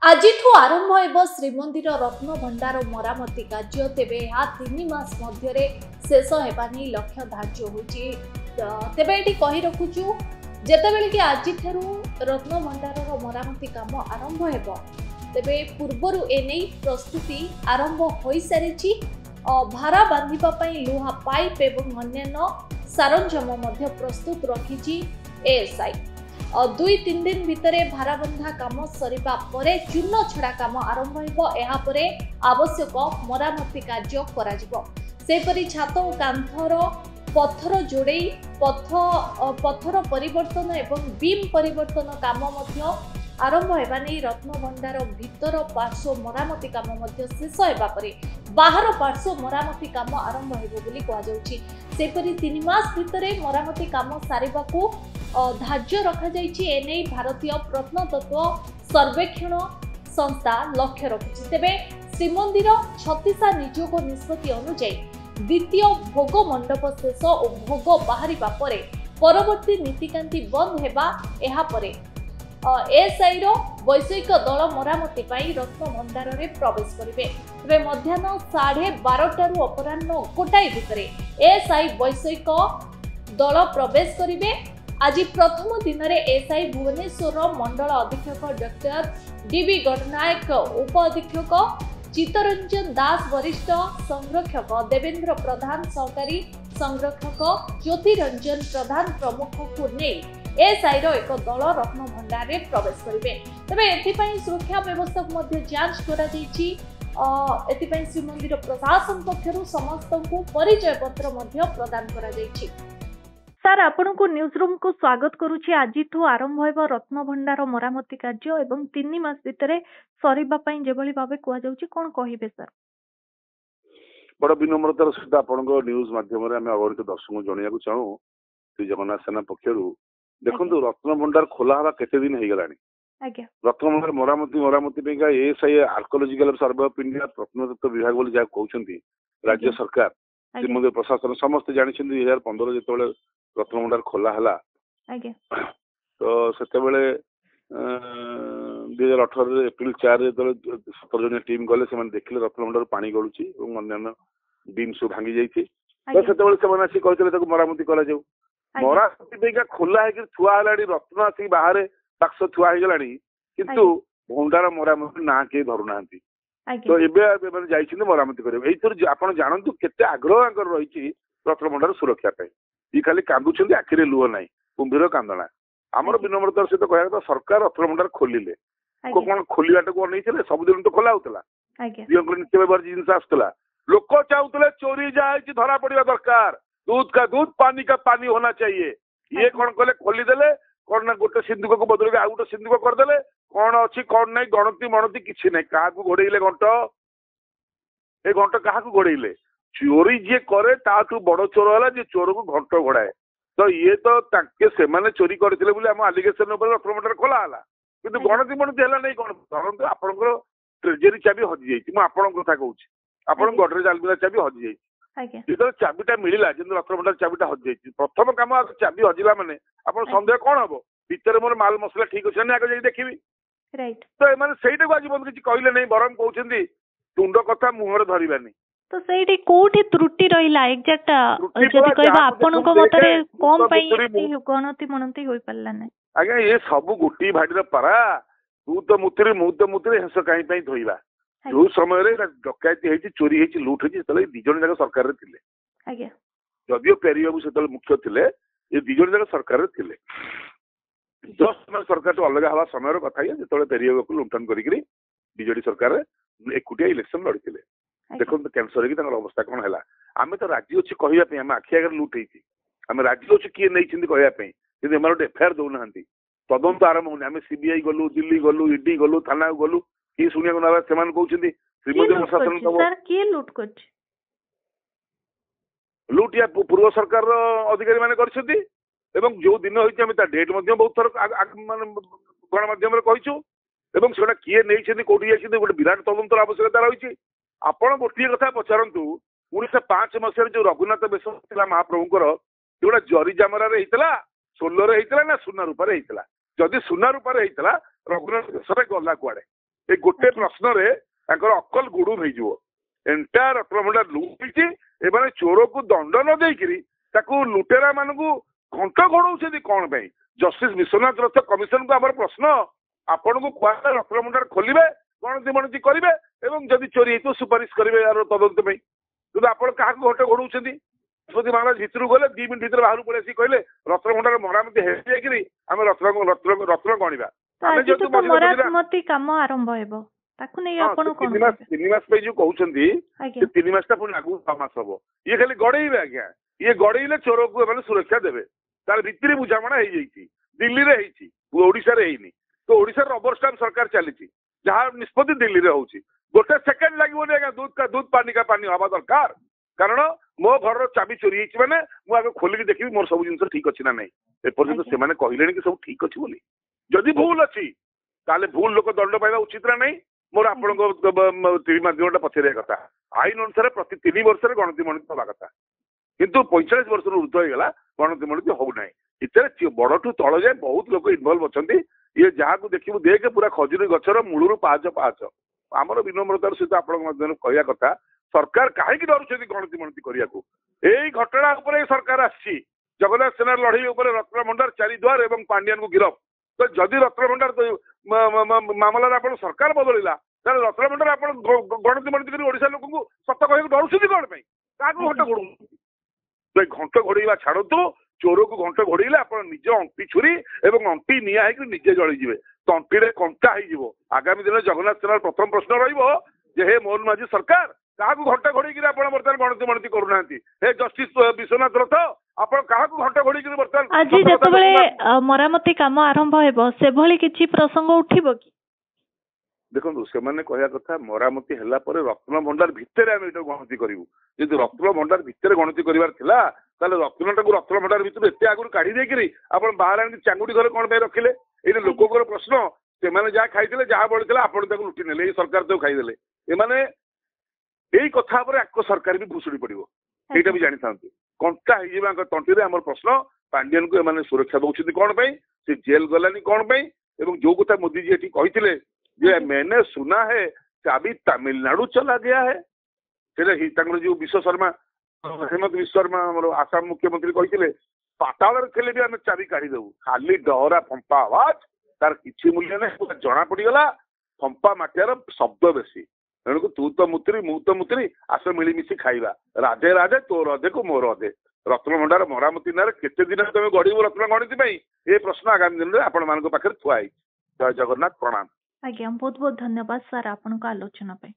आज आरंभ हो श्रीमंदिर रत्न भंडार मरामती कार्य तेबे यह 3 मास मध्य शेष होगा लक्ष्य धार्य होती तेबे ये कही रखुचु जितेबले कि आज रत्न भंडार मरामती काम आरंभ हो तेबे पूर्वर एने प्रस्तुति आरंभ हो सारी भारा बांधापी लुहा पाइप एवं अन्य सरंजाम प्रस्तुत रखी एएसआई 2-3 दिन भितर भाराबंधा काम सरिबा परे चूर्ण छड़ा काम आरंभ हो यापरे आवश्यक मरामती कार्य करा जिवो सेपरि छात और कांथर पत्थर जोड़े पत्थर परिवर्तन एवं बीम परिवर्तन काम आरंभ होगा नहीं रत्न भंडार भीतर पार्श्व मरामती काम शेष होगा बाहर पार्श्व मरामती काम आरंभ होपरि 3 मास भितर मरामती काम सारिबा को धार्य रखा एने भारतीय प्रत्नतत्व सर्वेक्षण संस्था लक्ष्य रखी तेबे श्रीमंदिर छत्तीसा नियोग निष्पत्ति अनुଯାयी द्वितीय भोग मंडप शेष और भोग बाहर परे परवर्ती नीतिकांति बंद हेबा एहा परे एएसआई रो वैषयिक दल मरामती रत्न भंडार रे प्रवेश करिवे तेबे मध्याह्न 12:30 अपराह्न 1टाय भितर एएसआई वैषयिक दल प्रवेश करिवे। आज प्रथम दिन में एएसआई भुवनेश्वर मंडल अधीक्षक डॉक्टर डीबी गणनायक उप अधीक्षक चित्तरंजन दास वरिष्ठ संरक्षक देवेंद्र प्रधान सहकारी संरक्षक ज्योतिरंजन प्रधान प्रमुख को नहीं एएसआई एक दल रत्न भंडार में प्रवेश करेंगे तेरे एथिपाई सुरक्षा व्यवस्था को जांच करा श्रीमंदिर प्रशासन पक्षर समस्त को परिचय पत्र प्रदान करा सर आपण को न्यूज रूम को स्वागत करुछि। आज आरंभ हो रत्न भंडार मरामती कार्य एवं 3 मास भितर सरीबा पई जेभली भाबे कुआ जाउछि कोन कहिबे सर? बड़ विनम्रतार सहित आपण न्यूज माध्यम रे आमे अगणित दर्शक जणिया चाहू श्री जगन्नाथ सेना पक्षरु देखंतु रत्न भंडार खोला हवा केते दिन हे गलानी रत्न भंडार मरामती पेगा ASI archaeological survey of India प्रत्नतत्व विभाग बोली जा कहउछंती राज्य सरकार श्रीमंदिर प्रशासन समस्त जानि 2015 जेतबेले रत्न भंडार खोला हला तो सेतेबेले 2018 एप्रिल 4 17 जन टीम गले से देखिले रत्न भंडार पानी गलुची और अन्य बीम सब भांगी जाइछि तो सेतेबेले से आसी कहते ताको मरामती करा जाऊ मरामती पेगा खोला है छुआ हलाडी रत्न आसी बाहर बाक्स छुआ हे गलाडी किंतु भंडार मरामती ना के धरु नांती तो एबे माने जाइछिन मरामती करे एथर आपण जानंतु केते आग्रह आकर रहिछि रत्न भंडार सुरक्षा पे ये खाली कांदुछंती आखिरे लुह नाही कुंभीर कांदना आमर विनम्रतार सहित कहया सरकार रत्न भंडार खोलिले को कोन खोलियाटा को नैथिले सब दिन तो खोला होतला दियंकर नित्य व्यवहार जिंस आस्तला लोक चाहुतले चोरी जायछि धरा पड़िया दरकार दूध का दूध पानी का पानी होना चाहिए ये कौन कले खोली देले कौन ना गोटे सिंधुक को बदल आ गोटे सिंधुक करदेले कौन अच्छी कौन नहीं गणती मणती किसी नहीं क्या घोड़े घंट ए घंट क्या घोड़े चोरी जी करे ताठू बड़ चोर है जी चोर को घंट घोड़ाए तो ये तो से चोरी करते आलिगेसन रत्न भंडार खोला है कि गणती मणती है नहीं कौन धरत आपंकर ट्रेजेरी चाबी हजि जाइए मुझे कथा कहूँ आप गडरेज आलमिरा चाबी हजि जाइए जो चाबीटा मिलला जब रत्न भंडार चाबीटा हजि जाइए प्रथम कम चाबी हजिला माने आप सन्देह कौन हम भितर मोर माल मसला ठीक अच्छे ना आगे देखी तो एम से आज बंद किसी कहले नहीं बरम कहते तुंड कथा मुहर धरवानी तो सेठी कोठी त्रुटि रहिला एग्जैक्ट जदि कहबा आपनको मतरे कोम पई गणति मनंती होई पल्ला नै आगे ये सब गुटी भाडीर पारा तू तो मुतरी हंस कहीं पई धोइबा जो समय रे डकैती हेची चोरी हेची लूट हेची तले दी जण जाक सरकार रे थिले आगे जदियो पेरी बाबू सेतल मुख्य थिले ये दी जण जाक सरकार रे थिले जस्ट समय सरकार तो अलग हवा समय रो कथा ये जेतले पेरी बाबू लुंठन करिकरी बीजेडी सरकार रे एकुटिया इलेक्शन लड़िथिले देखो कैंसर की अवस्था कौन है आम तो राजी अच्छे कहवाई आम आखि आगे लुट होती आम राजी अच्छे किए नहीं कहवाई कि गोटे एफआईआर दौना तदंत आरंभ होनी आम सीबीआई गलु दिल्ली गलु ईडी गलु थाना गलु किए शुणा ना से कहते श्रीमंदिर प्रशासन लुट या पूर्व सरकार अधिकारी मैंने जो दिन होती डेट बहुत थर गणमाध्यम कहीचु से किए नहीं कौटी जाइए गोटे विराट तदंतर आवश्यकता रही आपण गोटे कथा पचारतु 1905 मसीह जो रघुनाथ बेश महाप्रभुंर जोड़ा जरी जामरा सोलर होता ना सुना रूपार होता जदि सुना रूपार होता रघुनाथ बेश गला कुआड़े ए गोटे प्रश्न रे अकल गुडुम हो एंटायर रत्नभंडार लुट होती एमाने चोर को दंड न देकरी ताकू लुटेरा मानू घंट घोड़ाऊँ कौन पे जस्टिस विश्वनाथ रथ कमिशन को आम प्रश्न आपण को कुआ रत्नभंडार खोलिए गणति मणति करेंगे और जदि चोरी हो सुपारिश करेंगे यार तदंत कि आप घंट घोड़ाऊँ राष्ट्रपति महाराज भितर गले 2 मिनिट भर बाहर पड़े कहले रत्नभंडार मरामती होगी आम रत्न गणिबा मरामती काम आरंभ हेबो ताकू नै आपण कोन 3 मास पे जो कहउछंती 3 मास ता पुनी लागू 6 मास हबो ये खाली गड़ेइबे आज्ञा ये गड़ेइले चोर को माने सुरक्षा देबे तार भितरी बुझामणा हे जाईची दिल्ली रे हेची ओडिसा रे हेनी तो ओडिसा रबर स्टैम्प सरकार चलीची जहां निष्पत्ति दिल्ली रे होची गोटे सेकंड लागबोनी आज्ञा दूध पानी का पानी हवा दरकार कारण मो घर चाबी चोरी होती मैंने मुझे खोलिक देखी मोर सब जिन ठीक अच्छी ना नहीं एपर्यंत से कहले कि सब ठीक अच्छी बोली जदि भूल अच्छी ताले भूल लोक दंड पाइबा उचित ना नहीं मोर आपण टीवी माध्यम पचार कथा आईन अनुसार प्रति 3 वर्ष गणति मणति हवा कथा किंतु 45 वर्ष ऊर्ध होगा गणति मणति हो ना इतने बड़ठू तल जाए बहुत लोग इनवल्व अच्छा ये जहाँ को देखू देखे पूरा खजुरी गचर मूलू पाहाच पाहाच आमर विनम्रतार सहित आपण कहया कथा सरकार कहीं डरुंच गणति मणति करने को यही घटना उपर सरकार आसी जगन्नाथ सेना लड़ई उपर रत्नभंडार चारिद्वार एवं पांड्यान को गिरफ तो जदि रत्नभंडार मामलार आप सरकार बदलला रत्नभंडार आप गणति मणति कर ओडिशा लोक सत कह डरुंच कौन क्या घंट घोड़ तो घंट घोड़ा छाड़ू चोर को घंट घोड़े आप निज अंटी छुरी और अंटी निया निजे जलीजे तंटी कंटा हो आगामी दिन जगन्नाथ सेना प्रथम प्रश्न रे हे मोहन माझी सरकार क्या घंटा घोड़ी बर्तमान गणति मणति करूना हे जस्टिस विश्वनाथ रथ आप घंटा घोड़ी बर्तमान आज जो मरामती काम आरंभ हेबो से भली किछि प्रसंग उठिबो कि देखो से कहया कथा मरामती है रत्नभंडार भितर आम ये गणति करूँ जब रत्नभंडार भितर गणति करार रत्नटा को रत्नभंडार भितर एत आगुरी काढ़ी देकरी आप बाहर आनी चांगुड़ी घर कौन रखिले ये लोकर प्रश्न से जहाँ खाई जहाँ बढ़ी आप लुटि ने सरकार तो खाईदे एमाने यही कथा पर सरकार भी भूषुड़ी पड़ो यहाँ भी जानी था कंटा हो तंटी आम प्रश्न पांड्यान को एमाने सुरक्षा दौरान कौन से जेल गलानी कौन जो कथा मोदी जी ये कहते जे मैंने सुना है चाबी तमिलनाडु चला गया है जो विश्व शर्मा हेमंत विश्व शर्मा आसाम मुख्यमंत्री कहते पाताल थे भी आम चाबी काढ़ीदेवु खाली डहरा फंपा आवाज तार किसी मूल्य ना पूरा जना पड़गला फंपा माटियार शब्द बेसी तेणुक तू तो मुत्री मु तो मुत्री आस मिलीमिशी खाइबा राधे राधे तोर अधे को मोर अधे रत्नभंडार मरामती ना केते दिन तुम गढ़ रत्न गणति ये प्रश्न आगामी दिन में आपण मान पाखे थुआई जय जगन्नाथ प्रणाम आज्ञा बहुत बहुत धन्यवाद सर आपन आलोचना पे।